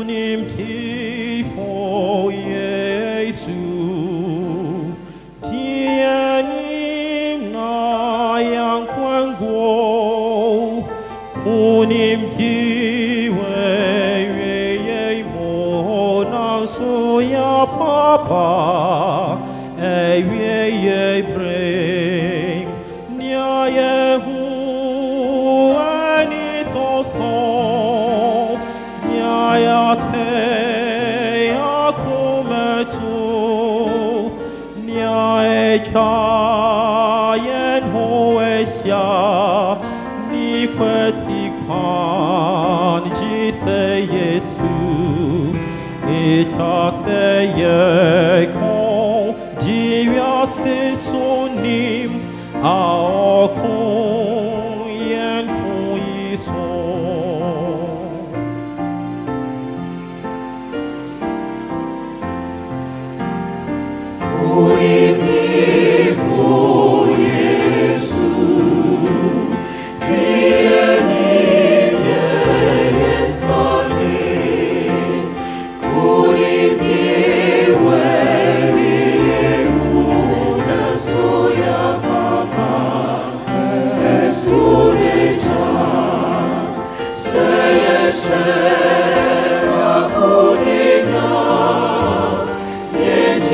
주님 기뻐 예수 지혜님 나양 권고 주님 기회 외에 모난 소야 파파 에위에 브레임 냐에 후안이 소소 냐야테야 쿠메투 냐에 차엔 호에샤 니퀘티칸 지세 예수 이차세에 콩 지야세 소님 아오콩 옌투이소 우리 기뻐 예수 디에님 예사님 우리 기회 위에 무나소야 바바 에소리자 세예세라 고디나 예지